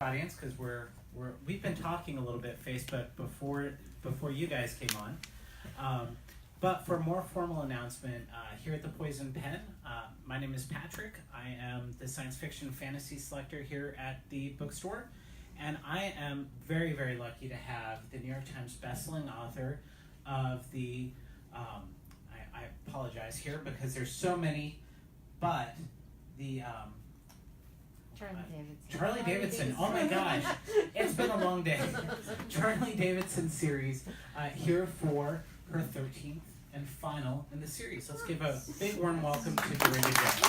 audience, because we've been talking a little bit Facebook before you guys came on. But for a more formal announcement, here at the Poison Pen, my name is Patrick. I am the science fiction fantasy selector here at the Bookstore, and I am very, very lucky to have the New York Times bestselling author of the, I apologize here because there's so many, but the Charlie Davidson. Oh my gosh, it's been a long day. Charlie Davidson series here for her 13th and final in the series. Let's give a big warm welcome to Darynda Jones.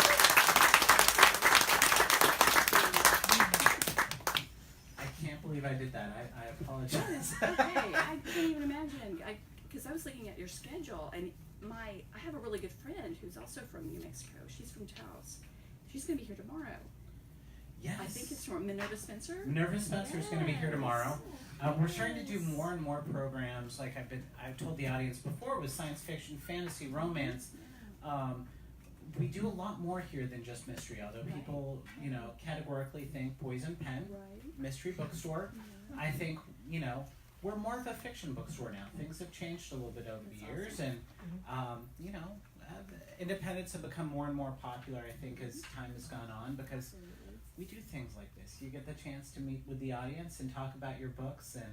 I can't believe I did that. I apologize. Okay, I can't even imagine. Because I was looking at your schedule, and I have a really good friend who's also from New Mexico. She's from Taos. She's going to be here tomorrow. Yes. I think it's from Minerva Spencer. Minerva Spencer is going to be here tomorrow. We're starting to do more and more programs. Like I've told the audience before, with science fiction, fantasy, romance. We do a lot more here than just mystery. Although people, categorically think Poison Pen, mystery bookstore. I think we're more of a fiction bookstore now. Things have changed a little bit over the years, and independents have become more and more popular. I think as time has gone on, because we do things like this. You get the chance to meet with the audience and talk about your books, and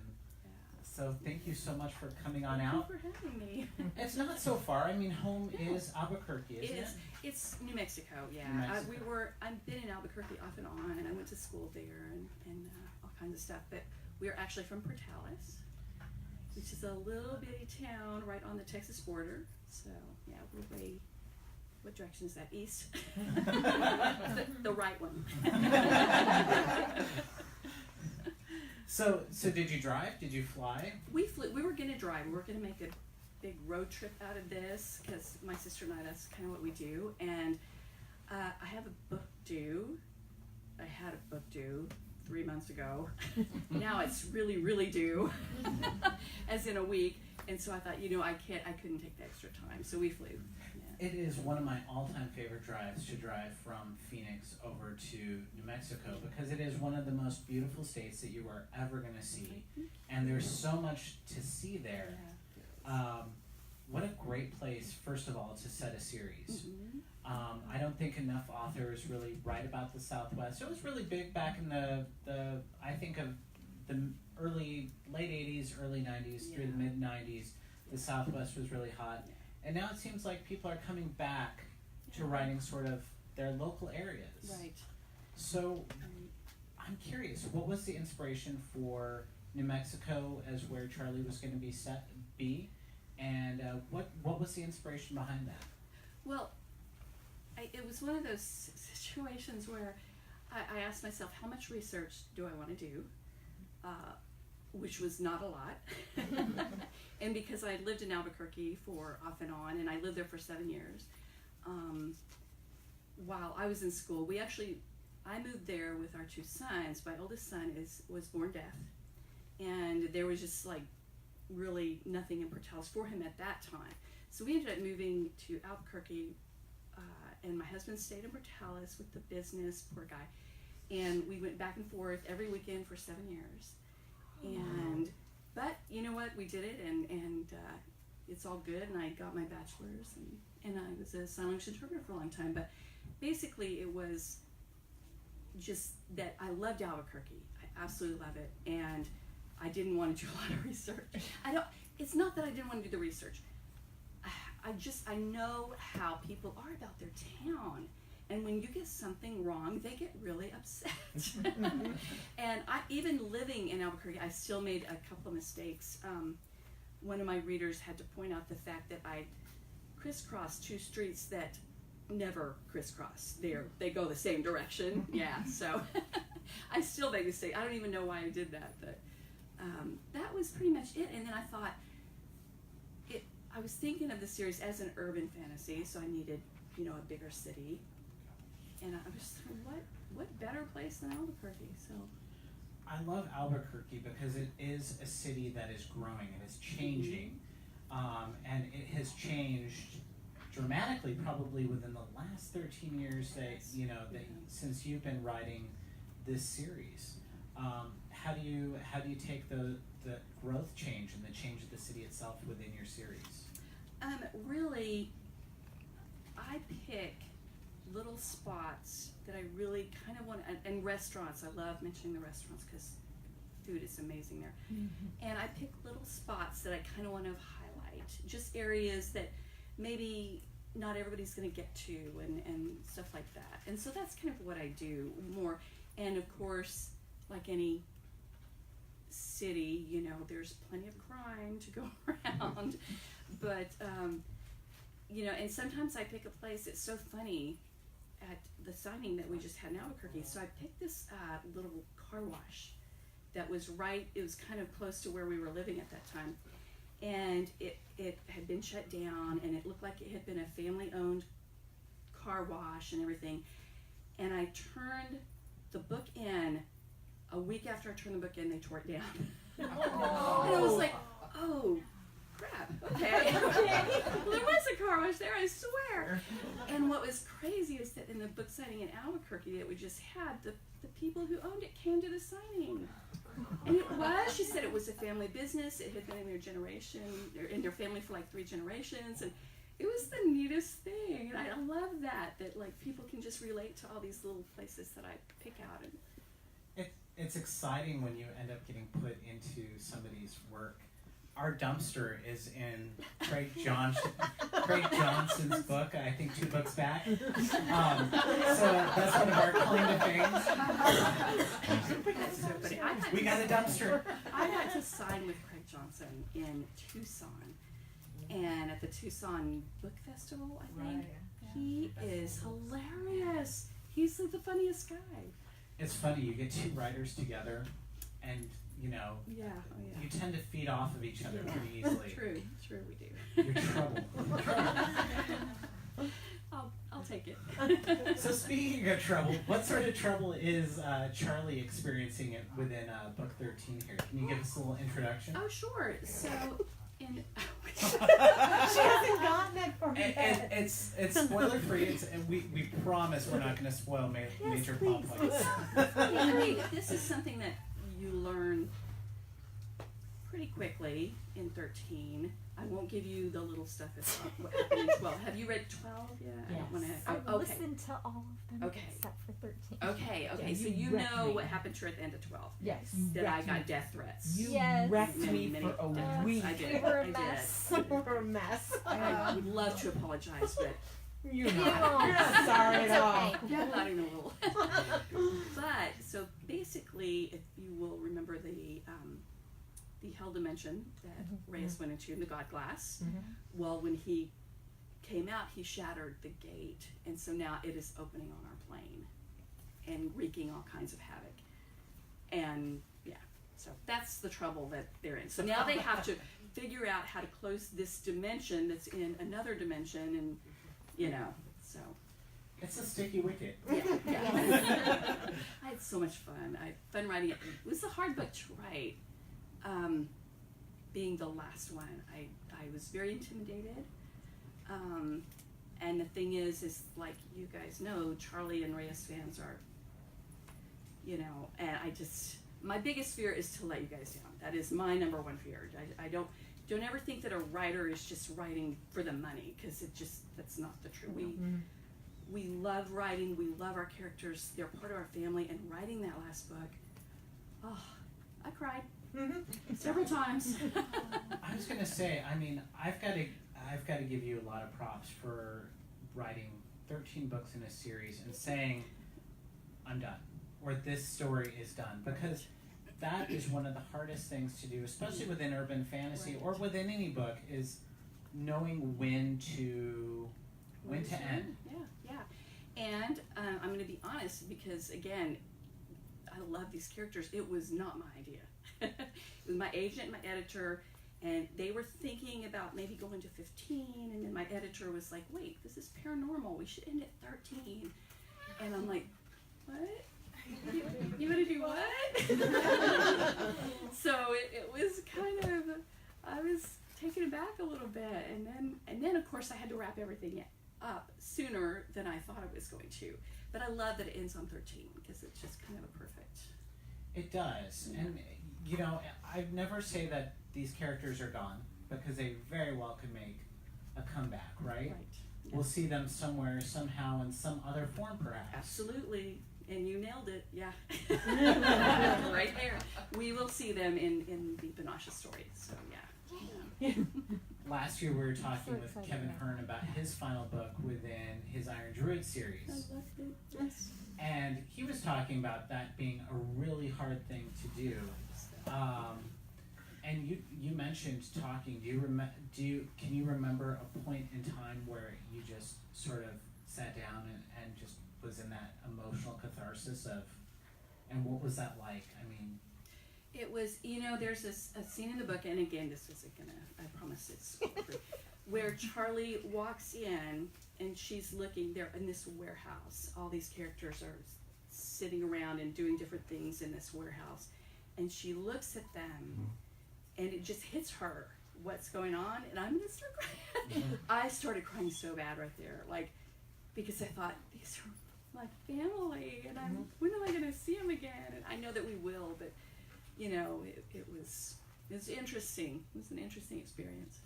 so thank you so much for coming on out. Thank you for having me. It's not so far. I mean, home is Albuquerque, isn't it? It's New Mexico, yeah. New Mexico. I've been in Albuquerque off and on, and I went to school there and all kinds of stuff. But we're actually from Portales, which is a little bitty town right on the Texas border. So yeah, we're way. What direction is that? East? the right one. So did you drive? Did you fly? We flew. We were going to drive. We were going to make a big road trip out of this because my sister and I, that's kind of what we do. And I have a book due. I had a book due 3 months ago. Now it's really, really due, as in a week. And so I thought, I couldn't take the extra time. So we flew. It is one of my all-time favorite drives to drive from Phoenix over to New Mexico, because it is one of the most beautiful states that you are ever going to see, and there's so much to see there. What a great place, first of all, to set a series. I don't think enough authors really write about the Southwest. It was really big back in the I think of the late 80s, early 90s, through the mid 90s. The Southwest was really hot. And now it seems like people are coming back to writing sort of their local areas. Right. So I'm curious, what was the inspiration for New Mexico as where Charlie was going to be, and what was the inspiration behind that? Well, it was one of those situations where I asked myself, how much research do I want to do? Which was not a lot. And because I lived in Albuquerque for off and on, and I lived there for 7 years, while I was in school, I moved there with our 2 sons. My oldest son was born deaf, and there was just really nothing in Portales for him at that time. So we ended up moving to Albuquerque, and my husband stayed in Portales with the business, poor guy, and we went back and forth every weekend for 7 years. But you know what, we did it, and it's all good, and I got my bachelor's, and I was a sign language interpreter for a long time. But basically it was just that I loved Albuquerque. I absolutely love it, and I didn't want to do a lot of research. It's not that I didn't want to do the research. I know how people are about their town. And when you get something wrong, they get really upset. And even living in Albuquerque, I still made a couple of mistakes. One of my readers had to point out the fact that I crisscrossed 2 streets that never crisscross. They go the same direction. Yeah, so I still make mistakes. I don't even know why I did that, but that was pretty much it. And then I thought, I was thinking of the series as an urban fantasy, so I needed, a bigger city. And I was like, what better place than Albuquerque? So I love Albuquerque because it is a city that is growing. It is changing. And it has changed dramatically probably within the last 13 years that, that since you've been writing this series. do you take the growth change and the change of the city itself within your series? Really, I pick little spots that I really kind of want, and restaurants. I love mentioning the restaurants because food is amazing there. And I pick little spots that I kind of want to highlight, just areas that maybe not everybody's going to get to, and stuff like that. And so that's kind of what I do more. And of course, like any city, you know, there's plenty of crime to go around. But, you know, and sometimes I pick a place that's so funny at the signing that we just had in Albuquerque. So I picked this little car wash that was it was kind of close to where we were living at that time. And it had been shut down, and it looked like it had been a family-owned car wash and everything. And I turned the book in. A week after I turned the book in, they tore it down. And I was like, oh, crap, okay. Well, there was a car wash there, I swear. And what was crazy is that in the book signing in Albuquerque that we just had, the people who owned it came to the signing. And she said it was a family business. It had been in their generation, or in their family for like 3 generations. And it was the neatest thing. And I love that like people can just relate to all these little places that I pick out. And it's exciting when you end up getting put into somebody's work. Our dumpster is in Craig Johnson's book, I think 2 books back. So that's one of our claim to fame. We got a dumpster. I got to sign with Craig Johnson in Tucson, and at the Tucson Book Festival, I think. He is hilarious. He's the funniest guy. It's funny, you get 2 writers together, and you know, you tend to feed off of each other pretty easily. True, we do. You're trouble. I'll take it. So speaking of trouble, what sort of trouble is Charlie experiencing it within book 13 here? Can you give us a little introduction? Oh, sure. So, she hasn't gotten it for me. And it's spoiler free. And we promise we're not going to spoil major plot points. I mean, this is something that you learn pretty quickly in 13. I won't give you the little stuff that's what happened in 12. Have you read 12 yet? Yes. I don't want to. I've listened to all of them except for 13. Okay. Yeah, So you know what happened to her at the end of 12. Yes. That I got death threats. You wrecked Many me for a times. week. I did. You were a I did. mess. You were a mess. I would love to apologize, but You're You not. won't. You're not sorry It's at all. okay. yeah, not even a little. But so basically, if you will remember the hell dimension that Reyes went into in the God Glass. Well, when he came out, he shattered the gate, and so now it is opening on our plane and wreaking all kinds of havoc. And yeah, so that's the trouble that they're in. So now they have to figure out how to close this dimension that's in another dimension, and you know, so. It's a sticky wicket. Yeah. I had so much fun. I had fun writing it. It was a hard book to write. Being the last one, I was very intimidated. And the thing is like you guys know, Charlie and Reyes fans are, you know, and my biggest fear is to let you guys down. That is my number one fear. I don't ever think that a writer is just writing for the money, because that's not the truth. We love writing, we love our characters, they're part of our family, and writing that last book, oh, I cried. Several times. I was gonna say, I mean, I've got to give you a lot of props for writing 13 books in a series and saying, I'm done, or this story is done, because that is one of the hardest things to do, especially within urban fantasy or within any book, is knowing when to end. Yeah. And I'm going to be honest, because again, I love these characters. It was not my idea. It was my agent, my editor, and they were thinking about maybe going to 15, and then my editor was like, wait, this is paranormal, we should end at 13. And I'm like, what? You want to do what? So it was kind of, I was taken aback a little bit, and then of course I had to wrap everything up sooner than I thought I was going to. But I love that it ends on 13, because it's just kind of a perfect. It does, and you know, I never say that these characters are gone, because they very well could make a comeback, right? We'll see them somewhere, somehow, in some other form, perhaps. Absolutely. And you nailed it, yeah. Right there. We will see them in the Banasha story, so yeah. Last year we were talking with excited Kevin about Hearn about his final book within his Iron Druid series. I loved it. Yes. And he was talking about that being a really hard thing to do. And you mentioned talking. Can you remember a point in time where you just sort of sat down and just was in that emotional catharsis of, and what was that like? I mean, It was, there's a scene in the book, and again, this isn't gonna, I promise it's where Charlie walks in and she's looking there in this warehouse. All these characters are sitting around and doing different things in this warehouse, and she looks at them and it just hits her what's going on, and I'm gonna start crying. I started crying so bad right there, like, because I thought, these are my family, and when am I gonna see them again? And I know that we will, but it was interesting. It was an interesting experience.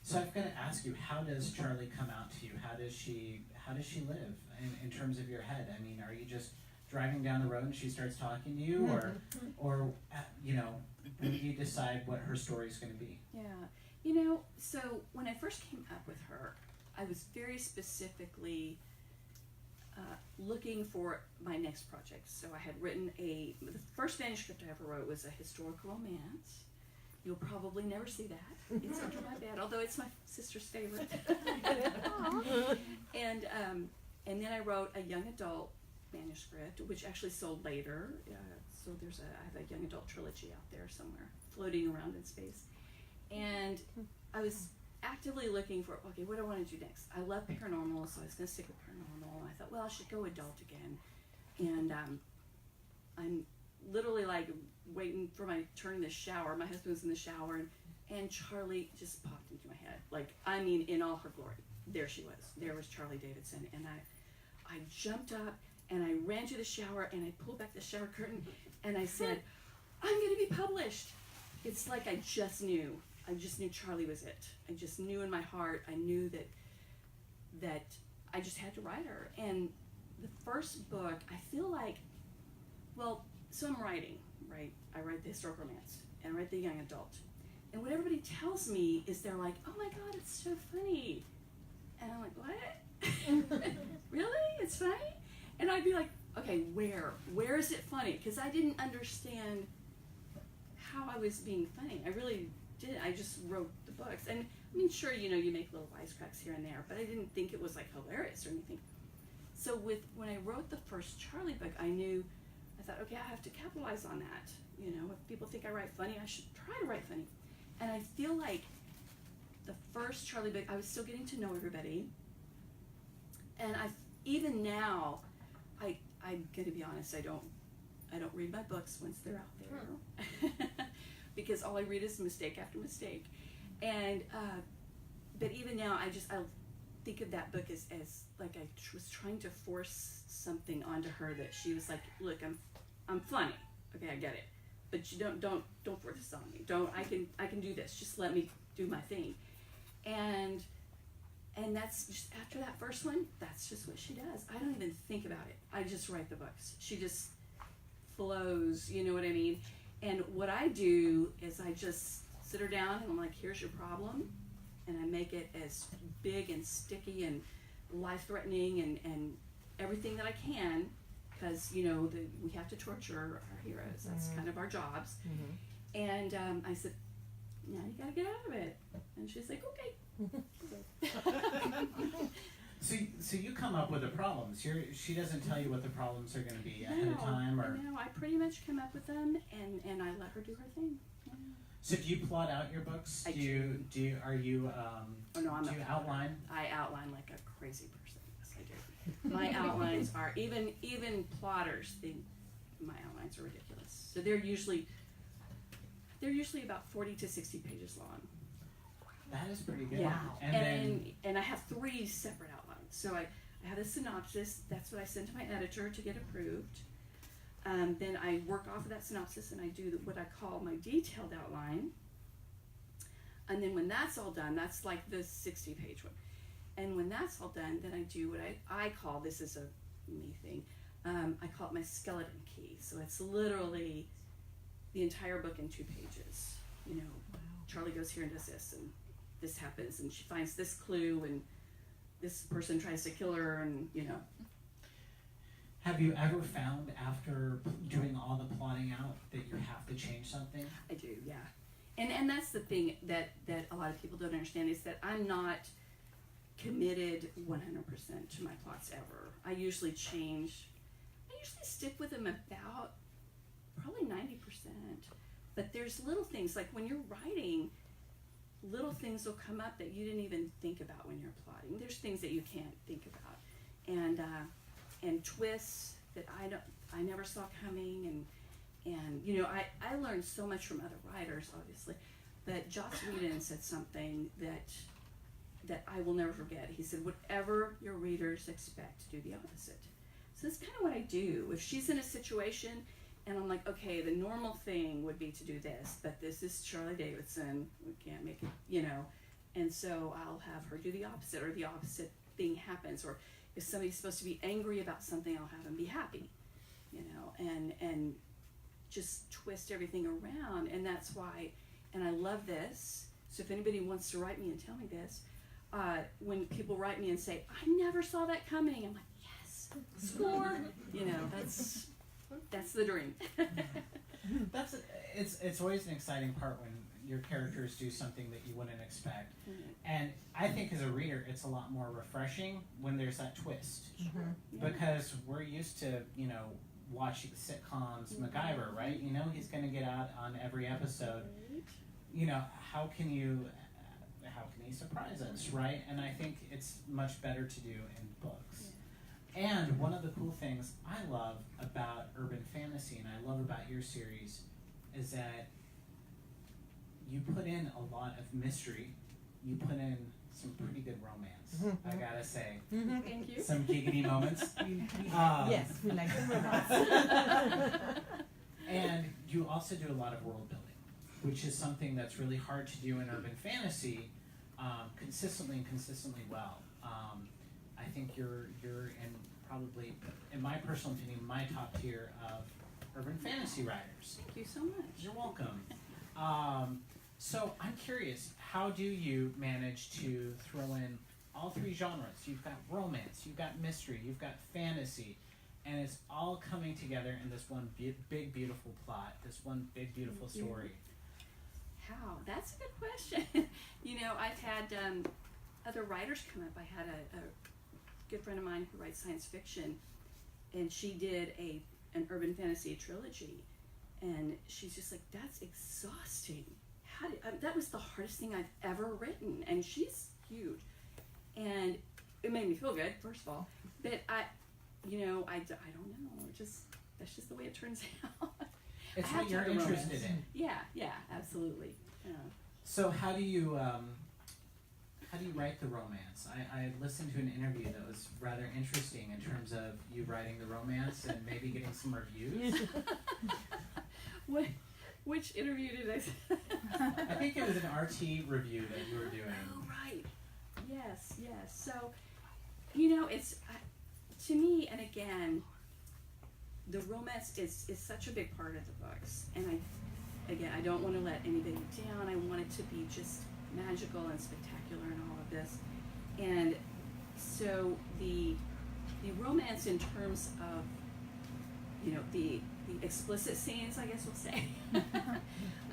so I've got to ask you, how does Charlie come out to you? How does she live in terms of your head? I mean, are you just driving down the road and she starts talking to you, or when do you decide what her story is going to be? Yeah, so when I first came up with her, I was very specifically looking for my next project. So I had written the first manuscript I ever wrote was a historical romance. You'll probably never see that. It's under my bed, although it's my sister's favorite. And then I wrote a young adult manuscript, which actually sold later. So I have a young adult trilogy out there somewhere, floating around in space. And I was actively looking for, okay, what do I want to do next? I love paranormal, so I was going to stick with paranormal. I thought, well, I should go adult again. And I'm literally like waiting for my turn in the shower. My husband was in the shower, and Charlie just popped into my head. Like, I mean, in all her glory. There she was. There was Charlie Davidson. And I jumped up, and I ran to the shower, and I pulled back the shower curtain, and I said, I'm going to be published. It's like I just knew Charlie was it. I just knew in my heart, I knew that I just had to write her. And the first book, I feel like, so I'm writing, right? I write the historic romance, and I write the young adult. And what everybody tells me is they're like, oh my God, it's so funny. And I'm like, what? Really? It's funny? And I'd be like, okay, where is it funny? Because I didn't understand how I was being funny. I really did. I just wrote the books. And I mean, sure, you make little wisecracks here and there, but I didn't think it was like hilarious or anything. So when I wrote the first Charlie book, I thought, okay, I have to capitalize on that. If people think I write funny, I should try to write funny. And I feel like the first Charlie book, I was still getting to know everybody. And even now, I'm gonna be honest, I don't read my books once they're out there. Because all I read is mistake after mistake. And but even now, I think of that book as like I was trying to force something onto her that she was like, look, I'm funny, okay, I get it, but you don't force this on me. I can do this. Just let me do my thing. And that's just after that first one. That's just what she does. I don't even think about it. I just write the books. She just flows. You know what I mean? And what I do is I just sit her down and I'm like, here's your problem. And I make it as big and sticky and life-threatening and everything that I can, because, we have to torture our heroes. That's kind of our jobs. And I said, now you gotta get out of it. And she's like, okay. So you come up with the problems. She doesn't tell you what the problems are going to be ahead of time, or no, I pretty much come up with them, and I let her do her thing. Yeah. So do you plot out your books? Do you outline? I outline like a crazy person. Yes, I do. My outlines are even plotters think my outlines are ridiculous. So they're usually about 40 to 60 pages long. That is pretty good. Yeah. And And I have 3 separate outlines. So I have a synopsis. That's what I send to my editor to get approved. Then I work off of that synopsis and I do what I call my detailed outline. And then when that's all done, that's like the 60-page one. And when that's all done, then I do what I call, this is a me thing, I call it my skeleton key. So it's literally the entire book in 2 pages. You know, wow. Charlie goes here and does this, and this happens, and she finds this clue, and this person tries to kill her, and, you know. Have you ever found after doing all the plotting out that you have to change something? I do, yeah. And that's the thing that a lot of people don't understand, is that I'm not committed 100% to my plots ever. I usually stick with them about probably 90%. But there's little things, like when you're writing, little things will come up that you didn't even think about when you're plotting. There's things that you can't think about. And twists that I never saw coming, and you know, I learned so much from other writers, obviously, but Joss Whedon said something that I will never forget. He said, whatever your readers expect, do the opposite. So that's kind of what I do. If she's in a situation and I'm like, okay, the normal thing would be to do this, but this is Charlie Davidson, we can't make it, you know, and so I'll have her do the opposite, or the opposite thing happens, or if somebody's supposed to be angry about something, I'll have them be happy, you know, and just twist everything around. And that's why, and I love this, so if anybody wants to write me and tell me this, when people write me and say, I never saw that coming, I'm like, yes, score. You know, that's the dream. It's always an exciting part when your characters do something that you wouldn't expect. Mm-hmm. And I think as a reader, it's a lot more refreshing when there's that twist. Mm-hmm. Yeah. Because we're used to, you know, watching sitcoms, mm-hmm. MacGyver, right? You know, he's going to get out on every episode. Right. You know, how can he surprise us, right? And I think it's much better to do in books. Yeah. And one of the cool things I love about urban fantasy, and I love about your series, is that you put in a lot of mystery. You put in some pretty good romance, mm-hmm. I gotta say. Mm-hmm. Thank you. Some giggity moments. Yes, we like the romance. And you also do a lot of world building, which is something that's really hard to do in urban fantasy consistently well. I think you're in probably, in my personal opinion, my top tier of urban fantasy writers. Thank you so much. You're welcome. So I'm curious, how do you manage to throw in all 3 genres? You've got romance, you've got mystery, you've got fantasy, and it's all coming together in this one big beautiful plot, this one big beautiful story. How? That's a good question. You know, I've had other writers come up. I had a good friend of mine who writes science fiction, and she did an urban fantasy trilogy, and she's just like, that's exhausting. That was the hardest thing I've ever written, and she's huge, and it made me feel good, first of all, but I don't know, that's just the way it turns out. It's what you're interested in. Yeah, absolutely. Yeah. So how do you write the romance? I listened to an interview that was rather interesting in terms of you writing the romance and maybe getting some reviews. Which interview did I say? I think it was an RT review that you were doing. Oh, right. Yes. So, you know, it's, to me, and again, the romance is such a big part of the books. And I don't want to let anybody down. I want it to be just magical and spectacular and all of this. And so the romance in terms of, you know, the explicit scenes, I guess we'll say.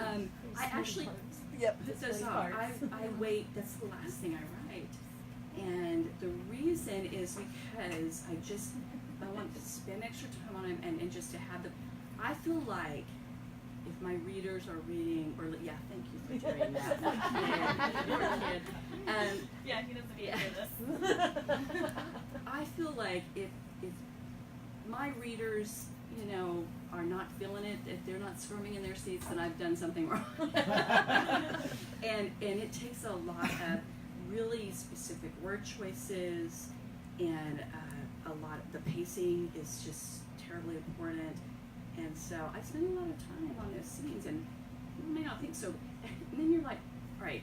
I actually put those off. I wait, that's the last thing I write. And the reason is because I want to spend extra time on them and just to have them. I feel like if my readers are reading, or yeah, thank you for doing that. Poor kid. Yeah, he doesn't need to hear this. I feel like if my readers, you know, are not feeling it, if they're not squirming in their seats, then I've done something wrong. and it takes a lot of really specific word choices, and a lot of the pacing is just terribly important. And so I spend a lot of time on those scenes, and you may not think so. And then you're like, all right,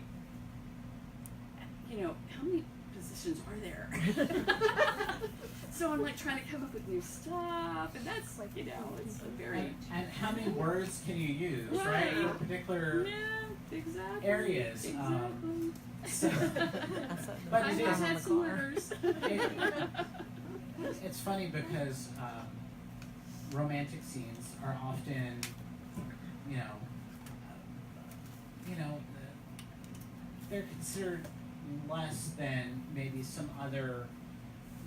you know, how many positions are there? So I'm like trying to come up with new stuff, and that's like, you know, it's a very and how many words can you use, right? Right. For particular yeah, exactly areas. exactly. So, That's a- but I it have is. had some letters. It's funny because romantic scenes are often, you know, they're considered less than maybe some other,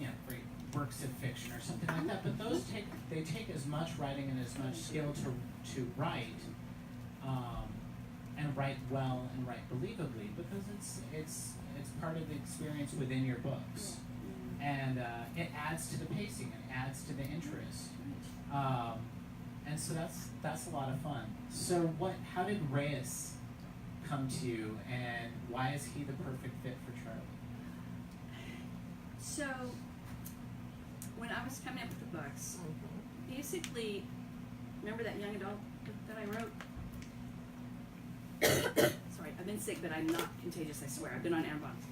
you know, great works of fiction or something like that. But those take as much writing and as much skill to write, and write well and write believably, because it's part of the experience within your books. And it adds to the pacing, it adds to the interest, and so that's a lot of fun. So how did Reyes come to you, and why is he the perfect fit for Charlie? So when I was coming up with the books, basically, remember that young adult book that I wrote? Sorry, I've been sick, but I'm not contagious, I swear. I've been on antibiotics.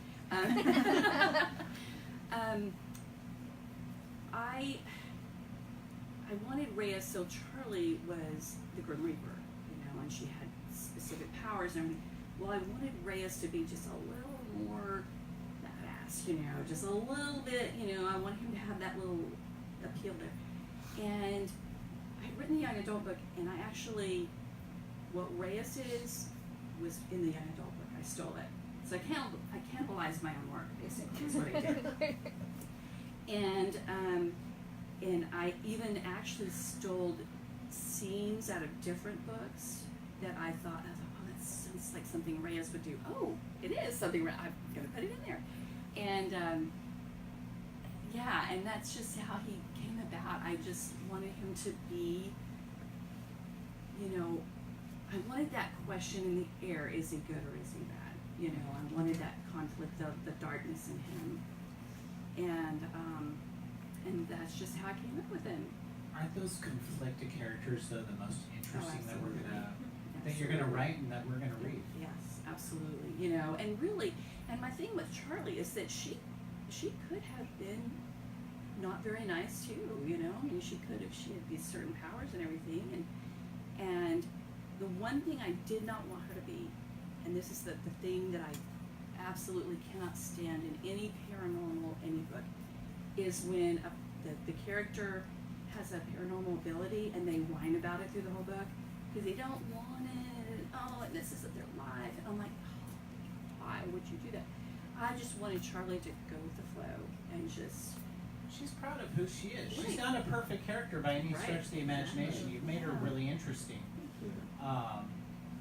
I wanted Reyes, so Charlie was the Grim Reaper, you know, and she had specific powers and everything. Well, I wanted Reyes to be just a little more badass, you know, just a little bit, you know, I wanted him to have that little appeal there. And I had written the young adult book, and I actually, what Reyes is, was in the young adult book. I stole it. So I cannibalized my own work, basically, is what I did. And I even actually stole scenes out of different books that I thought, oh, that sounds like something Reyes would do. Oh, it is something, I'm going to put it in there. And, yeah, and that's just how he came about. I just wanted him to be, you know, I wanted that question in the air, is he good or is he bad? You know, I wanted that conflict of the darkness in him. And that's just how I came up with him. Aren't those conflicted characters though the most interesting that absolutely. you're gonna write and that we're gonna read? Yes, absolutely. You know, and really, and my thing with Charlie is that she could have been not very nice too. You know, I mean, she could if she had these certain powers and everything. And the one thing I did not want her to be, and this is the thing that I absolutely cannot stand in any paranormal any book, is when the character has a paranormal ability and they whine about it through the whole book because they don't want it. Oh, and this isn't their life. And I'm like, oh, why would you do that? I just wanted Charlie to go with the flow and just. She's proud of who she is. Right. She's not a perfect character by any stretch of the imagination. Exactly. You've made her Yeah. really interesting.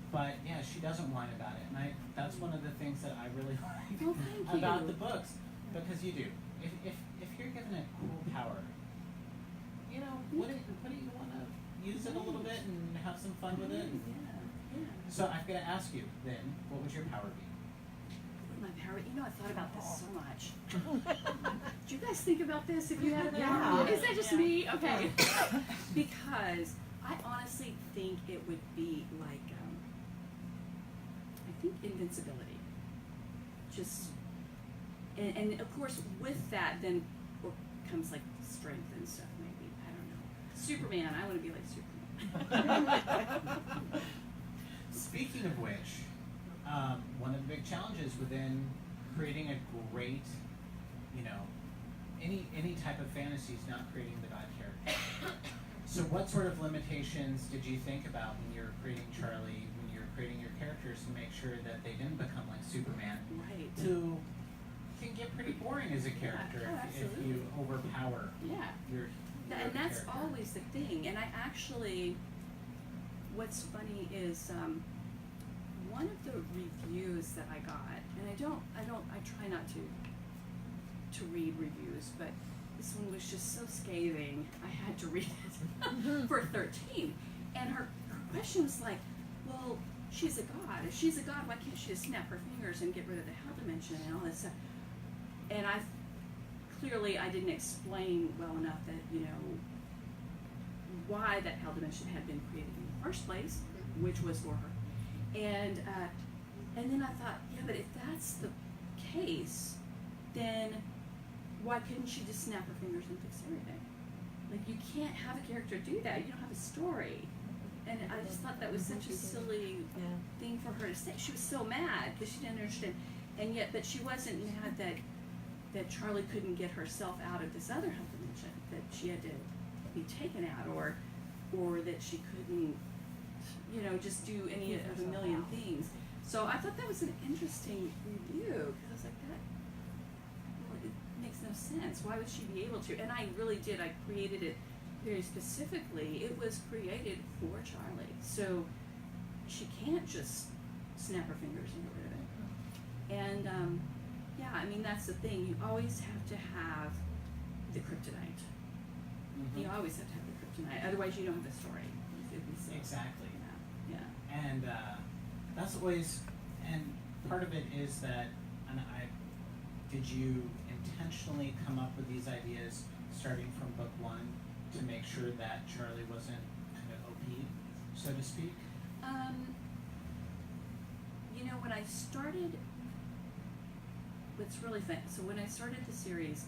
But yeah, she doesn't whine about it, and that's one of the things that I really like Well, thank about you. the books, because you do. If you're given a cool power, you know, wouldn't you want to use it a little bit and have some fun with it? Yeah. So I've got to ask you then, what would your power be? My power, you know, I thought about this so much. Do you guys think about this if you have that? Yeah. Is that just me? Okay. Because I honestly think it would be like, I think invincibility. Just, and of course with that then comes like strength and stuff maybe. I don't know. Superman, I want to be like Superman. Speaking of which, one of the big challenges within creating a great, you know, any type of fantasy is not creating the God character. So what sort of limitations did you think about when you were creating Charlie, when you were creating your characters, to make sure that they didn't become like Superman, Right. who can get pretty boring as a character if you overpower Yeah. your And that's character. always the thing. And I actually, what's funny is one of the reviews that I got, and I try not to read reviews, but this one was just so scathing, I had to read it for 13. And her question was like, well, she's a god. If she's a god, why can't she just snap her fingers and get rid of the hell dimension and all this stuff? And I didn't explain well enough that, you know, why that hell dimension had been created in the first place, which was for her. And then I thought, yeah, but if that's the case, then why couldn't she just snap her fingers and fix everything? Like, you can't have a character do that. You don't have a story. And I just thought that was such a silly thing for her to say. She was so mad because she didn't understand. And yet, but she wasn't mad that Charlie couldn't get herself out of this other hell dimension, that she had to be taken out, or that she couldn't, you know, just do any of a million things. So I thought that was an interesting review, because I was like, that, well, it makes no sense. Why would she be able to? And I really did. I created it very specifically. It was created for Charlie. So she can't just snap her fingers and get rid of it. And yeah, I mean, that's the thing. You always have to have the kryptonite. Mm-hmm. You always have to have the kryptonite. Otherwise, you don't have a story. It'd be silly. Exactly. Yeah. And that's always, and part of it is that, did you intentionally come up with these ideas starting from book one to make sure that Charlie wasn't kind of OP'd, so to speak? You know, when I started, what's really fun, so when I started the series,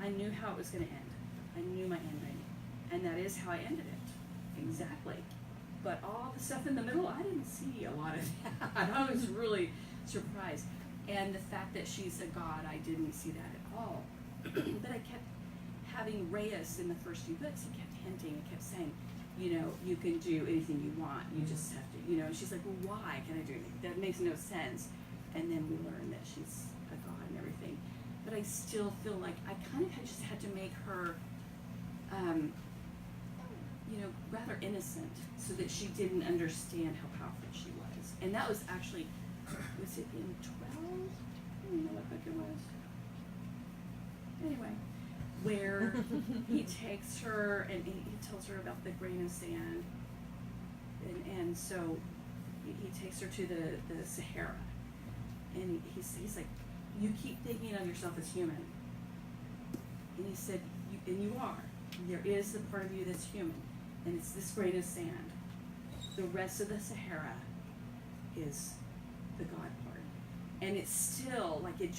I knew how it was going to end. I knew my ending. And that is how I ended it. Exactly. But all the stuff in the middle, I didn't see a lot of that. I was really surprised. And the fact that she's a god, I didn't see that at all. But I kept having Reyes in the first few books. He kept hinting and kept saying, you know, you can do anything you want. You just have to, you know. And she's like, well, why can I do anything? That makes no sense. And then we learn that she's a god and everything. But I still feel like I kind of just had to make her, you know, rather innocent, so that she didn't understand how powerful she was. And that was actually, was it in 12? I don't know what book it was. Anyway, where he takes her and he tells her about the grain of sand. And so he takes her to the Sahara. And he's like, you keep thinking of yourself as human. And he said, and you are. There is a part of you that's human. And it's this grain of sand. The rest of the Sahara is the God part. And it's still, like, it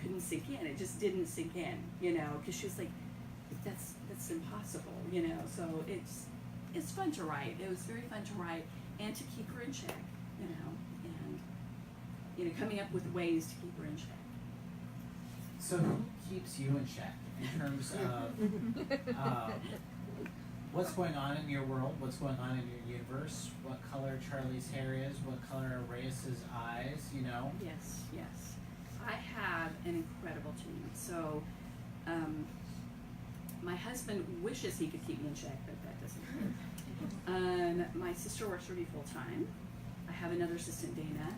couldn't sink in. It just didn't sink in, you know, because she was like, that's impossible, you know. So it's fun to write. It was very fun to write and to keep her in check, you know, and, you know, coming up with ways to keep her in check. So who keeps you in check in terms of what's going on in your world, what's going on in your universe, what color Charlie's hair is, what color are Reyes' eyes, you know? Yes. I have an incredible team. So, my husband wishes he could keep me in check, but that doesn't work. My sister works for me full time. I have another assistant, Dana,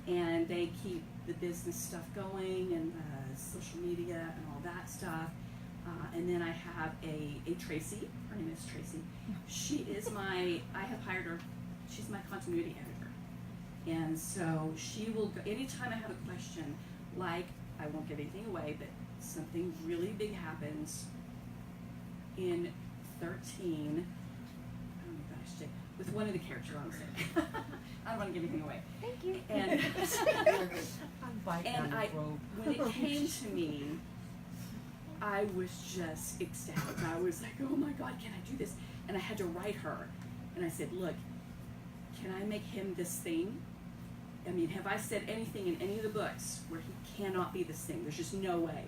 and they keep the business stuff going and social media and all that stuff. And then I have a Tracy. Her name is Tracy. She is I have hired her. She's my continuity editor. And so she will go, anytime I have a question, like, I won't give anything away, but something really big happens in 13, oh my gosh, Jay, with one of the characters on set. I don't want to give anything away. Thank you. And, and when it came to me, I was just ecstatic. I was like, oh my God, can I do this? And I had to write her. And I said, look, can I make him this thing? I mean, have I said anything in any of the books where he cannot be this thing? There's just no way.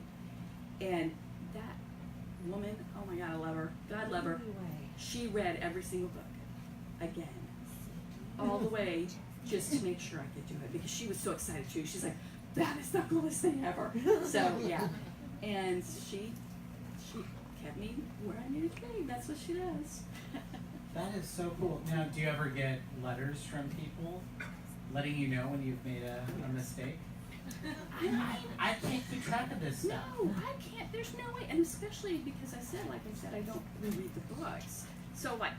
And that woman, oh my God, I love her. God love her. She read every single book again, all the way, just to make sure I could do it, because she was so excited too. She's like, that is the coolest thing ever. So yeah, and she kept me where I needed to be. That's what she does. That is so cool. Now, do you ever get letters from people letting you know when you've made a mistake? I can't keep track of this stuff. No, I can't. There's no way. And especially because I said, I don't really read the books. So, like,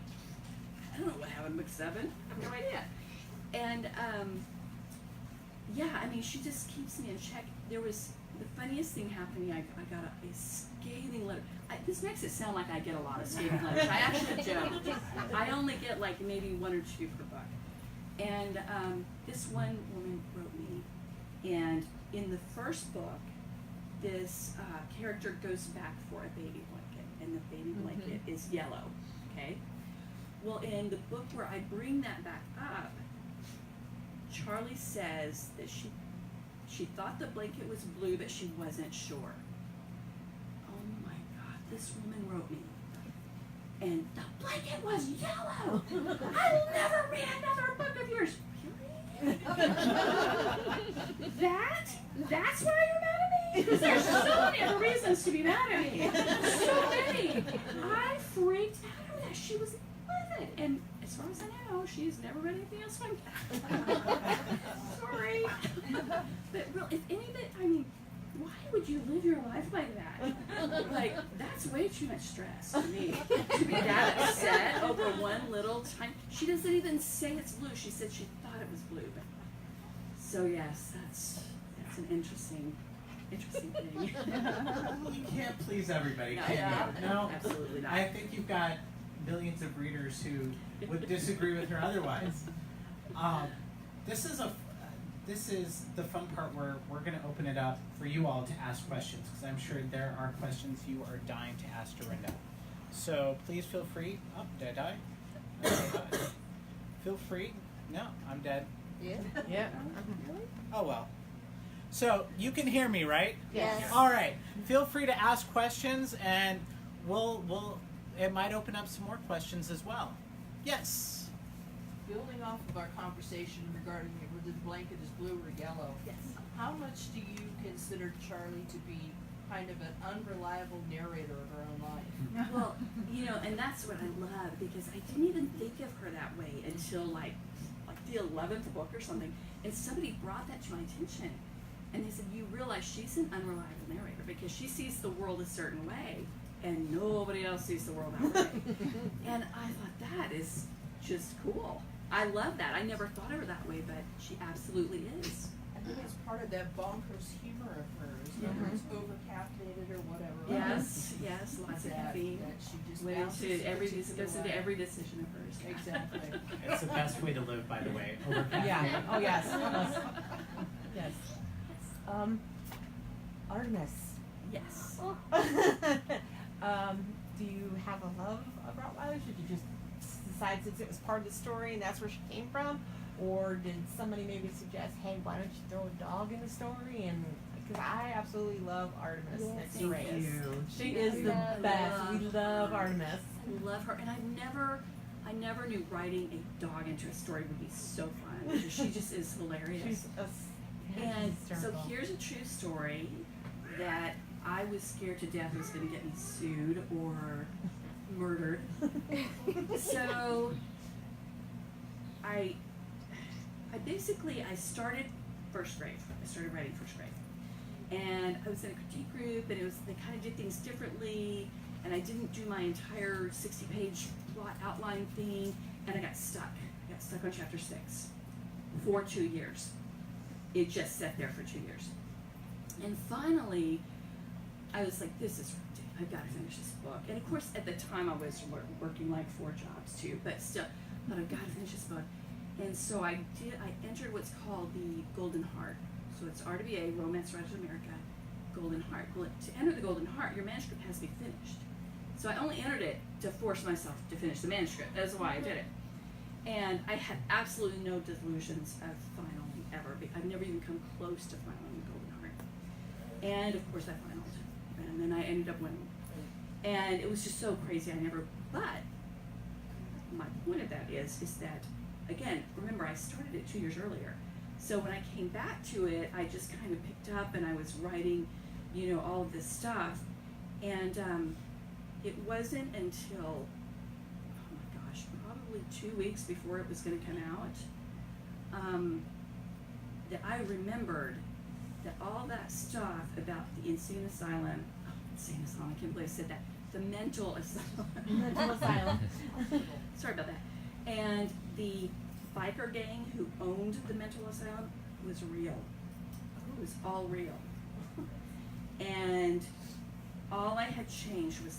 I don't know what happened in book 7. I have no idea. And, yeah, I mean, she just keeps me in check. There was the funniest thing happening, I got a scathing letter. This makes it sound like I get a lot of scathing letters. I actually don't. I only get like maybe 1 or 2 per book. And this one woman wrote me, and in the first book, this character goes back for a baby blanket, and the baby blanket is yellow, okay? Well, in the book where I bring that back up, Charlie says that she thought the blanket was blue, but she wasn't sure. Oh my God, this woman wrote me, and the blanket was yellow. I'll never read another book of yours. Really? That's why you're mad at me? Because there's so many other reasons to be mad at me. So many. I freaked out over that. She was livid. And as far as I know, she's never read anything else like that. Sorry. But really, if any of it, I mean, why would you live your life like that? Like, that's way too much stress to me. To be that upset over one little tiny. She doesn't even say it's blue. She said she thought it was blue. But, so yes, that's an interesting thing. You can't please everybody, No, can you? No, absolutely not. I think you've got millions of readers who would disagree with her otherwise. This is the fun part where we're going to open it up for you all to ask questions, because I'm sure there are questions you are dying to ask Darynda. So please feel free. Oh, did I die? Okay. Feel free. No, I'm dead. Yeah. Oh well. So you can hear me, right? Yes. All right. Feel free to ask questions, and it might open up some more questions as well. Yes. Building off of our conversation regarding whether the blanket is blue or yellow, Yes. how much do you consider Charlie to be kind of an unreliable narrator of her own life? Well, and that's what I love, because I didn't even think of her that way until like the 11th book or something, and somebody brought that to my attention, and they said, you realize she's an unreliable narrator because she sees the world a certain way, and nobody else sees the world that way. And I thought, that is just cool. I love that. I never thought of her that way, but she absolutely is. I think it's part of that bonkers humor of hers, whether it's overcaffeinated or whatever. Yes, lots of caffeine. That she just Went bounces into every particular goes into way. every decision of hers. Exactly. It's the best way to live, by the way. Overcaffeinated. Yeah. Oh yes. Yes. Artemis. Yes. Do you have a love of Rottweilers? Did you just decide since it was part of the story and that's where she came from, or did somebody maybe suggest, hey, why don't you throw a dog in the story? And because I absolutely love Artemis next to Reyes. She is the best. We love Artemis. I love her, and I never knew writing a dog into a story would be so fun, because she just is hilarious. She's And so hysterical. here's a true story that I was scared to death was going to get me sued or murdered. So I started first grade. I started writing first grade, and I was in a critique group, and they kind of did things differently, and I didn't do my entire 60-page plot outline thing, and I got stuck. I got stuck on chapter 6 for 2 years. It just sat there for 2 years. And finally, I was like, this is ridiculous. I've got to finish this book. And of course, at the time, I was working like 4 jobs too, but still, but I've got to finish this book. And so I entered what's called the Golden Heart. So it's RWA, Romance Writers of America, Golden Heart. Well, to enter the Golden Heart, your manuscript has to be finished. So I only entered it to force myself to finish the manuscript. That's why I did it. And I had absolutely no delusions of finaling ever. I've never even come close to finaling the Golden Heart. And of course I finaled. And then I ended up winning. And it was just so crazy. But my point of that is that, again, remember I started it 2 years earlier. So when I came back to it, I just kind of picked up and I was writing, all of this stuff. And it wasn't until, oh my gosh, probably 2 weeks before it was going to come out, that I remembered that all that stuff about the insane asylum, I can't believe I said that, the mental asylum. Mental asylum. Sorry about that. And the biker gang who owned the mental asylum was real. It was all real. And all I had changed was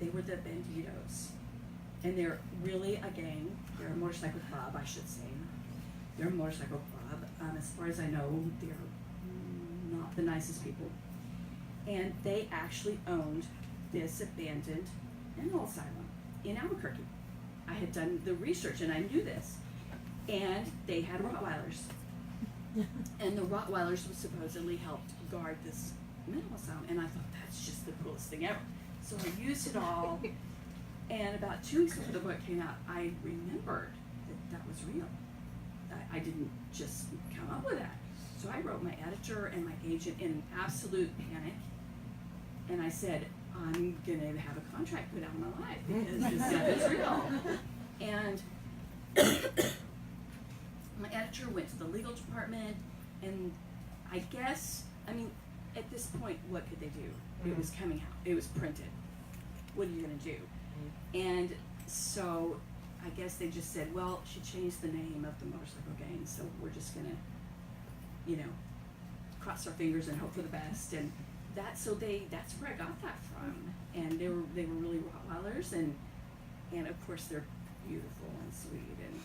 they were the Bandidos. And they're really a gang. They're a motorcycle club, I should say. They're a motorcycle club. As far as I know, they're not the nicest people. And they actually owned this abandoned animal asylum in Albuquerque. I had done the research and I knew this. And they had Rottweilers. And the Rottweilers supposedly helped guard this mental asylum. And I thought, that's just the coolest thing ever. So I used it all. And about 2 weeks before the book came out, I remembered that was real. I didn't just come up with that. So I wrote my editor and my agent in absolute panic. And I said, I'm going to have a contract put out in my life because this stuff is real. And my editor went to the legal department, and I guess, I mean, at this point, what could they do? It was coming out. It was printed. What are you going to do? And so I guess they just said, well, she changed the name of the motorcycle gang, so we're just going to, cross our fingers and hope for the best. And that's where I got that from. And they were really Rottweilers, and of course they're beautiful and sweet, and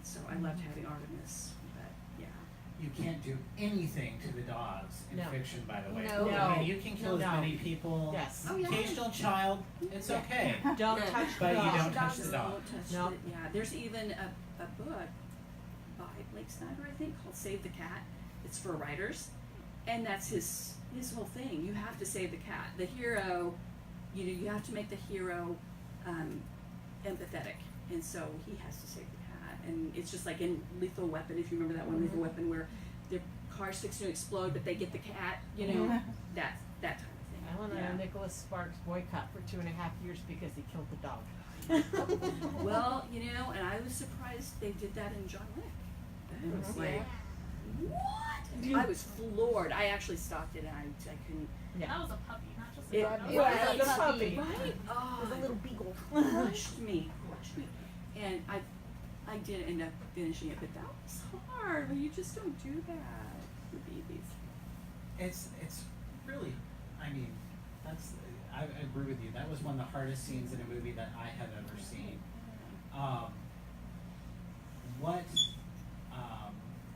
so I loved having Artemis. But yeah, You can't do anything to the dogs in No. fiction, by the way. No. I mean, you can kill No. as many people. Yes. Oh, yeah. Occasional child, it's okay. Don't Yeah. touch But the you dog. don't touch the dog. Don't touch No. it. Yeah, there's even a book by Blake Snyder, I think, called Save the Cat. It's for writers, and that's his whole thing. You have to save the cat. The hero, you have to make the hero empathetic, and so he has to save the cat. And it's just like in Lethal Weapon, if you remember that one, Lethal Weapon, where their car's fixing to explode, but they get the cat. That type of thing. I went on Yeah. a Nicholas Sparks boycott for 2.5 years because he killed the dog. Well, and I was surprised they did that in John Wick. I was like, what? I was floored. I actually stopped it, and I couldn't. That was a puppy, not just a It- dog. That was yeah, a the puppy. puppy. Right? Oh, It was a little beagle. crushed me. And I did end up finishing it, but that was hard. You just don't do that with babies. It's really, I mean, I agree with you. That was one of the hardest scenes in a movie that I have ever seen.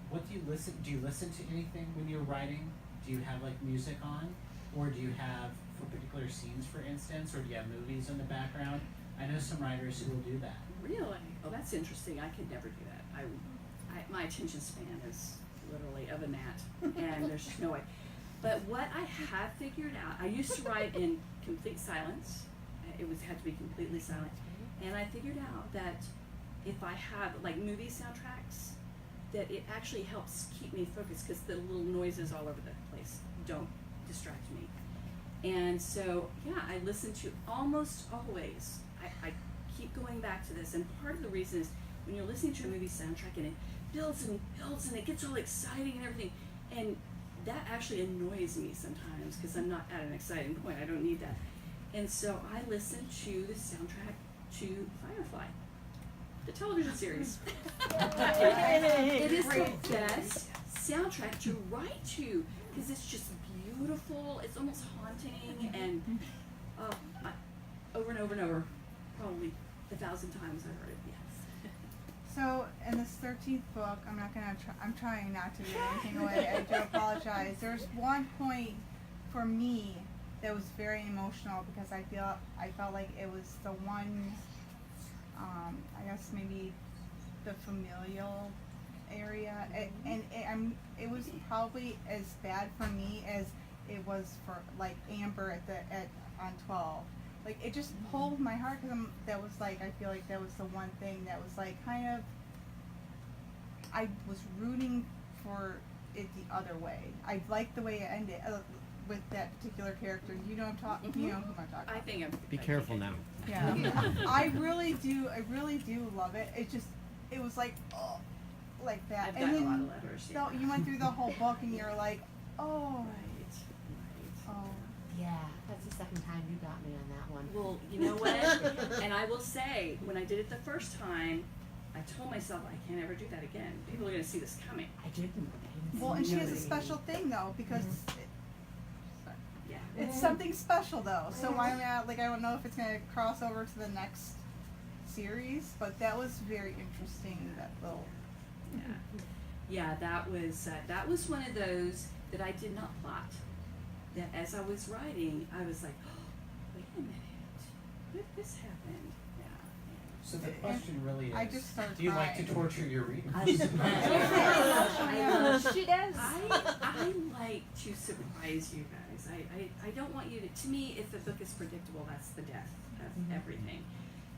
What do you listen? Do you listen to anything when you're writing? Do you have like music on, or do you have for particular scenes, for instance, or do you have movies in the background? I know some writers who will do that. Really? Oh, that's interesting. I could never do that. My attention span is literally of a gnat, and there's just no way. But what I have figured out, I used to write in complete silence. It had to be completely silent, and I figured out that if I have like movie soundtracks, that it actually helps keep me focused because the little noises all over the place don't distract me. And so, yeah, I listen to almost always. I keep going back to this, and part of the reason is when you're listening to a movie soundtrack and it builds and builds and it gets all exciting and everything, and that actually annoys me sometimes because I'm not at an exciting point. I don't need that. And so I listen to the soundtrack to Firefly, the television series. It is the best soundtrack to write to because it's just beautiful. It's almost haunting, and over and over and over, probably 1,000 times I've heard it. Yes. So in this 13th book, I'm trying not to give anything away. I do apologize. There's one point for me that was very emotional because I felt like it was the one, I guess maybe the familial area, it was probably as bad for me as it was for like Amber on 12. Like it just pulled my heart because that was like, I feel like that was the one thing that was like kind of, I was rooting for it the other way. I liked the way it ended with that particular character. You know what I'm talking. You know who I'm talking about. I think I'm. Be careful now. Yeah, I really do love it. It was like, oh, like that. I've gotten a lot of letters. Yeah. So you went through the whole book and you're like, oh, Right. oh. Yeah, that's the second time you got me on that one. Well, you know what? And I will say, when I did it the first time, I told myself I can't ever do that again. People are going to see this coming. I didn't. Well, and she has a Nobody. special thing though because It's something special though, so why not? Like, I don't know if it's gonna cross over to the next series, but that was very interesting. That little. Yeah, that was one of those that I did not plot. That as I was writing, I was like, oh, wait a minute, what if this happened? So the question really is, I just started do you like to crying. torture your readers? She does. I like to surprise you guys. I don't want you to me, if the book is predictable, that's the death of everything.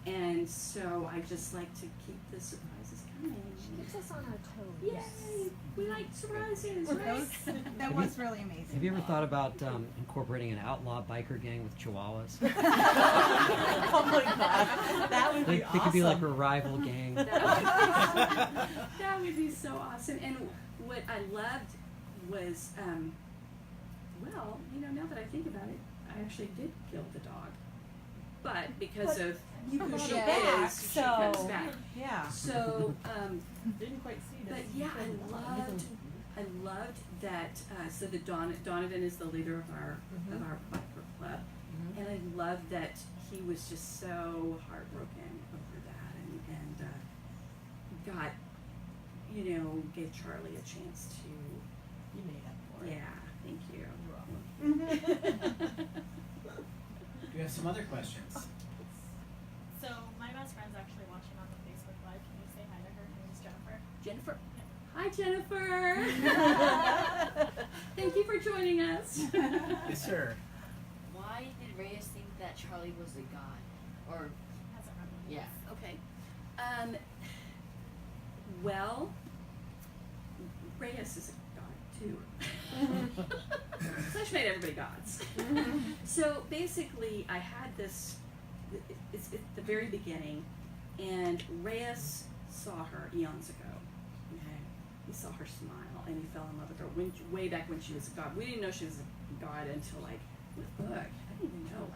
And so I just like to keep the surprises coming. Keeps us on our toes. Yay! We like surprises, That right? was, that was really amazing. Have you ever thought about incorporating an outlaw biker gang with chihuahuas? Oh my god, that would be They awesome. could be like a rival gang. That would be so awesome. And what I loved was, well, now that I think about it, I actually did kill the dog. But because of who she back, is, she so- comes back. Yeah. So, Didn't quite see but that. yeah, I loved that. So the Donovan is the leader of our biker club, and I loved that he was just so heartbroken over that, and got, gave Charlie a chance to. You made up for it. Yeah, thank you. Do you have some other questions? So my best friend's actually watching on the Facebook Live. Can you say hi to her? Her name's Jennifer. Jennifer. Hi, Jennifer. Thank you for joining us. Yes, sir. Why did Reyes think that Charlie was a god? Or, Hasn't run one. yeah. Okay. Well, Reyes is a god too. Slash made everybody gods. So basically, I had this. It's at the very beginning, and Reyes saw her eons ago. Okay, he saw her smile, and he fell in love with her way back when she was a god. We didn't know she was a god until what book? I didn't even know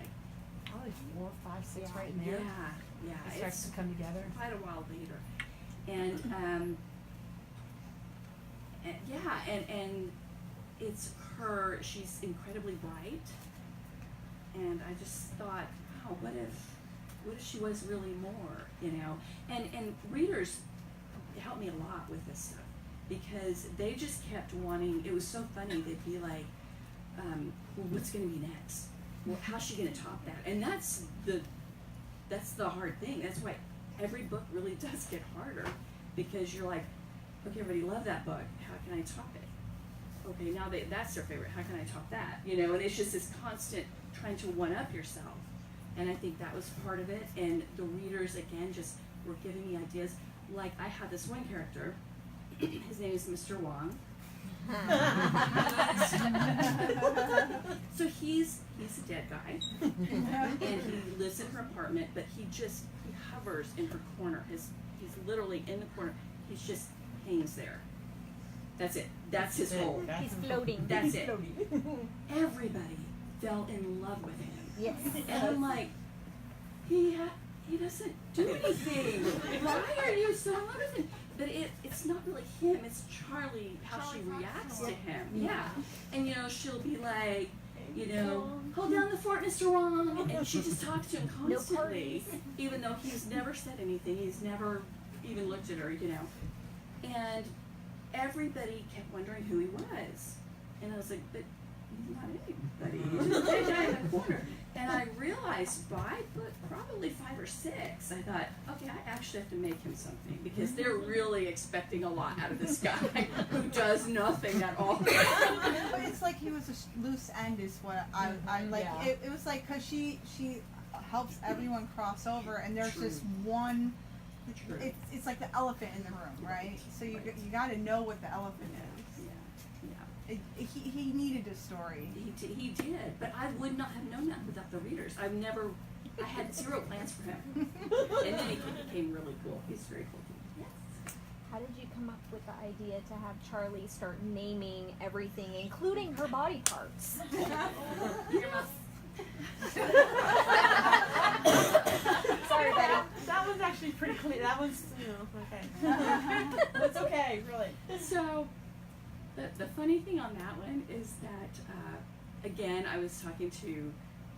Probably 4, 5, 6 right in Yeah, there. yeah. It starts to come together. Quite a while later, and and it's her. She's incredibly bright, and I just thought, wow, what if she was really more, And readers helped me a lot with this stuff because they just kept wanting. It was so funny. They'd be like, well, what's going to be next? Well, how's she going to top that? And that's the hard thing. That's why every book really does get harder because you're like, okay, everybody loved that book. How can I top it? Okay, now that's their favorite. How can I top that? And it's just this constant trying to one up yourself. And I think that was part of it. And the readers again just were giving me ideas. Like I had this one character. His name is Mr. Wong. So he's a dead guy, and he lives in her apartment, but he hovers in her corner. He's literally in the corner. He's just hangs there. That's it. That's his whole. He's floating. That's it. Everybody fell in love with him. Yes. And I'm like, he doesn't do anything. Why are you so in love with him? But it's not really him. It's Charlie. How she reacts to him. Yeah. And she'll be like, hold down the fort, Mr. Wong, and she just talks to him constantly, even though he's never said anything. He's never even looked at her. And everybody kept wondering who he was, and I was like, but he's not anybody. He's just a dead guy in the corner. And I realized by book probably 5 or 6, I thought, okay, I actually have to make him something because they're really expecting a lot out of this guy who does nothing at all. But it's like he was a loose end is what I'm like. Yeah. It was like because she helps everyone cross over, and there's True. this one. True. It's like the elephant in the room, right? So you got to know what the elephant is. He needed a story. He did, but I would not have known that without the readers. I had 0 plans for him. And then he became really cool. He's very cool. Yes. How did you come up with the idea to have Charlie start naming everything, including her body parts? Sorry, Betty. That was actually pretty clear. That was, okay. It's okay, really. So, the funny thing on that one is that again, I was talking to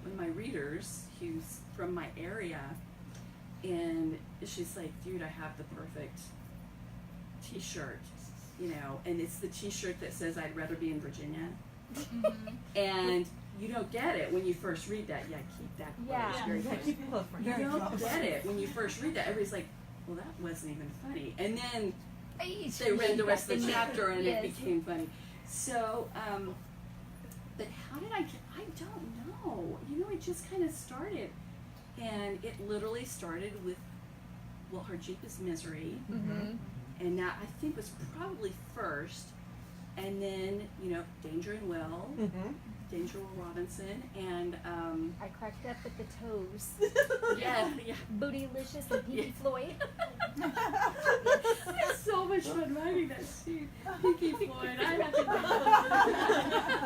one of my readers who's from my area, and she's like, dude, I have the perfect t-shirt, you know, and it's the t-shirt that says I'd rather be in Virginia. And you don't get it when you first read that. Yeah, keep that close. Yeah. Very Yeah, close. keep it close, friend. You Very don't close. get it when you first read that. Everybody's like, well, that wasn't even funny. And then Hey, they read the rest of the yes. chapter and Yes. it became funny. So, but how did I get, I don't know. You know, it just kind of started. And it literally started with, well, Her Jeep is Misery. Mm-hmm. And that I think was probably first. And then, you know, Danger and Will, Mm-hmm. Danger Will Robinson, and I cracked up at the toes. yeah. Bootylicious and Pinky Yeah. Floyd. It's so much fun writing that scene. Pinky Floyd, I have to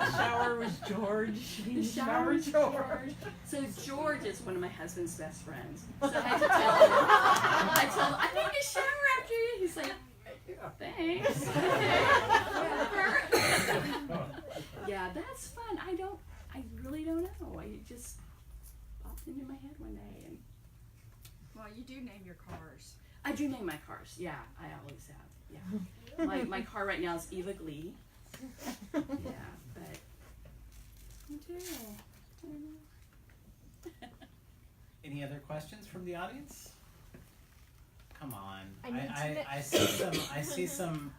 The shower was George. The shower is George. So George is one of my husband's best friends. So I had to tell him. I told him, I need to shower after you. He's like, thanks. Yeah, that's fun. I really don't know. It just popped into my head one day, and Well, you do name your cars. I do name my cars. Yeah, I always have. Yeah, my car right now is Eva Glee. Yeah, but I don't know. Any other questions from the audience? Come on. I need to I see some.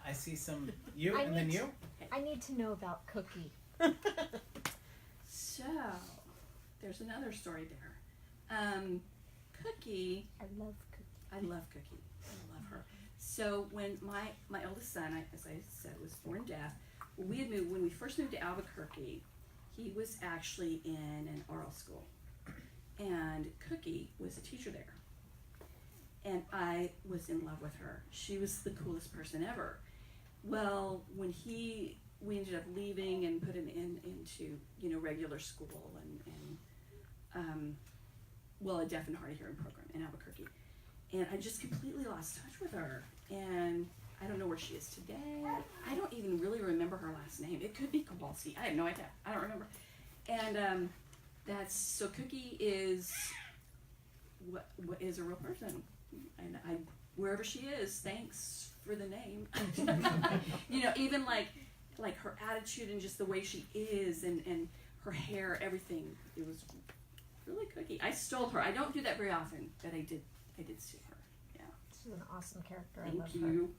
You I and then need you. I need to know about Cookie. So, there's another story there. Cookie, I love Cookie. I love Cookie. I love her. So when my oldest son, as I said, was born deaf, when we first moved to Albuquerque, he was actually in an oral school. And Cookie was a teacher there. And I was in love with her. She was the coolest person ever. Well, when we ended up leaving and put him into, you know, regular school and a deaf and hard of hearing program in Albuquerque. And I just completely lost touch with her. And I don't know where she is today. I don't even really remember her last name. It could be Kowalski. I have no idea. I don't remember. And so Cookie is what is a real person. And wherever she is, thanks for the name. You know, even like her attitude and just the way she is and her hair, everything. It was really Cookie. I stole her. I don't do that very often, but I did steal her. Yeah. She's an awesome character. I Thank love you.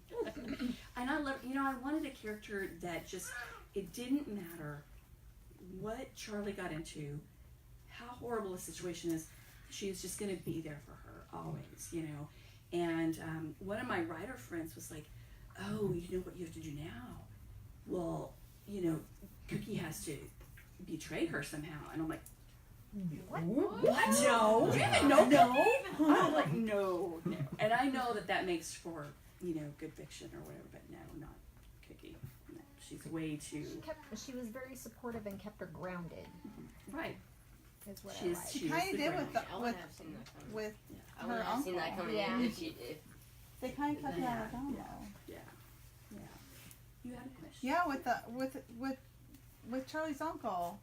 And I love, you know, I wanted a character that just, it didn't matter what Charlie got into, how horrible the situation is, she was just going to be there for her always, you know. And one of my writer friends was like, oh, you know what you have to do now? Well, you know, Cookie has to betray her somehow. And I'm like, What? No. Really? No. I'm like, no. And I know that makes for, you know, good fiction or whatever, but no, not Cookie. No, she's way too. She was very supportive and kept her grounded. Right. Is what She is- I like. She kind of did with I wouldn't have seen that coming. with I her wouldn't have seen that uncle. coming Yeah. if They kind of kept Yeah. that down though. Yeah. You had a question? Yeah, with Charlie's uncle.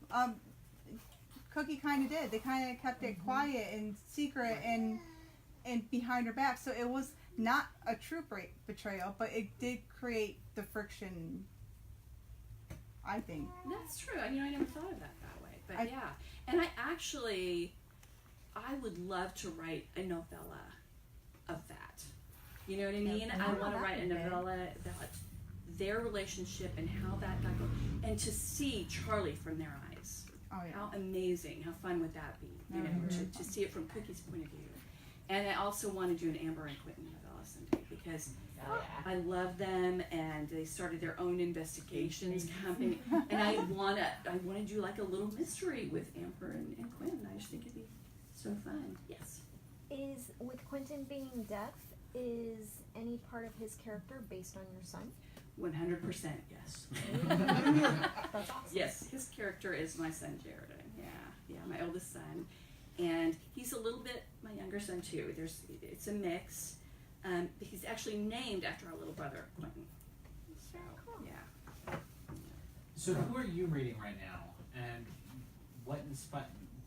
Cookie kind of did. They kind of kept it quiet and secret and behind her back. So it was not a true betrayal, but it did create the friction. I think. That's true. You know, I never thought of that way. But yeah. And I would love to write a novella of that. You know what I mean? I want to write a novella about their relationship and how that got going. And to see Charlie from their eyes. Oh yeah. How amazing, how fun would that be? You know, to see it from Cookie's point of view. And I also want to do an Amber and Quentin novella someday because I love them and they started their own investigations company. And I wanna do like a little mystery with Amber and Quentin. I just think it'd be so fun. Yes. Is with Quentin being deaf, is any part of his character based on your son? 100% yes. That's awesome. Yes, his character is my son Jared. Yeah, my oldest son, and he's a little bit my younger son too. It's a mix. He's actually named after our little brother Quentin. So yeah. So who are you reading right now, and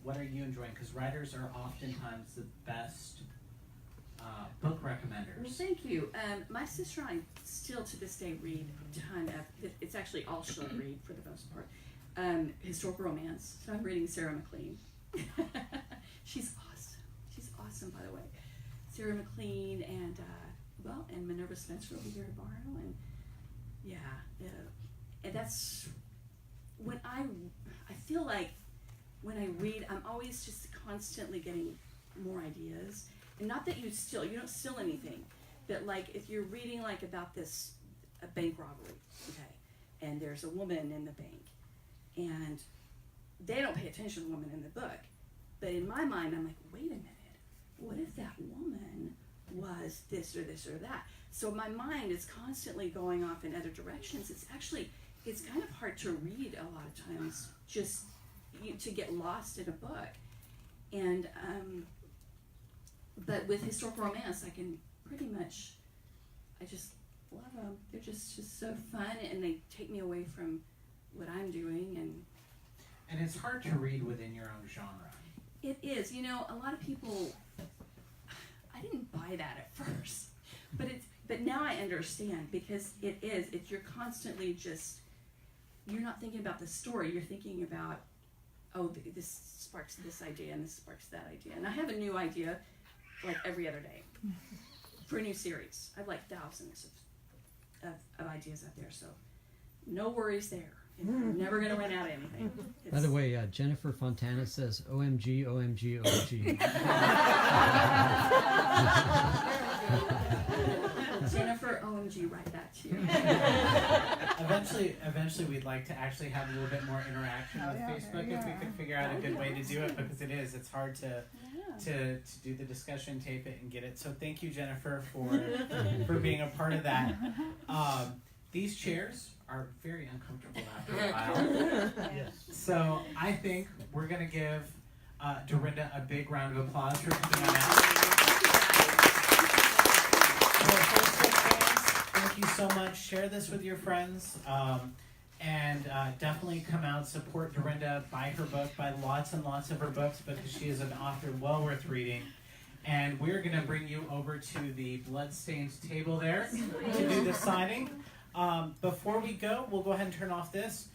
what are you enjoying? Because writers are oftentimes the best book recommenders. Well, thank you. My sister and I still to this day read a ton of, it's actually all she'll read for the most part, historical romance. So I'm reading Sarah McLean. She's awesome. She's awesome, by the way. Sarah McLean and, and Minerva Spencer will be here tomorrow. And and that's, when I feel like when I read, I'm always just constantly getting more ideas. And not that you don't steal anything, but like if you're reading like about a bank robbery, okay, and there's a woman in the bank, and they don't pay attention to the woman in the book, but in my mind I'm like, wait a minute, what if that woman was this or this or that? So my mind is constantly going off in other directions. It's kind of hard to read a lot of times, just to get lost in a book, and but with historical romance, I can pretty much, I just love them. They're just so fun, and they take me away from what I'm doing. And it's hard to read within your own genre. It is. You know, a lot of people, I didn't buy that at first, but now I understand, because you're constantly you're not thinking about the story, you're thinking about, this sparks this idea and this sparks that idea. And I have a new idea like every other day for a new series. I have like thousands of ideas out there, so no worries there. I'm never going to run out of anything. By the way, Jennifer Fontana says, OMG, OMG, OMG. Jennifer, OMG, right back to you. Eventually we'd like to actually have a little bit more interaction with Facebook if we could figure out a good way to do it, because it's hard to do the discussion, tape it, and get it. So thank you, Jennifer, for being a part of that. These chairs are very uncomfortable after a while. Yes. So I think we're going to give Darynda a big round of applause for coming on out. Thank you so much. Share this with your friends. And definitely come out, support Darynda, buy her book, buy lots and lots of her books, because she is an author well worth reading. And we're going to bring you over to the Bloodstains table there to do the signing. Before we go, we'll go ahead and turn off this.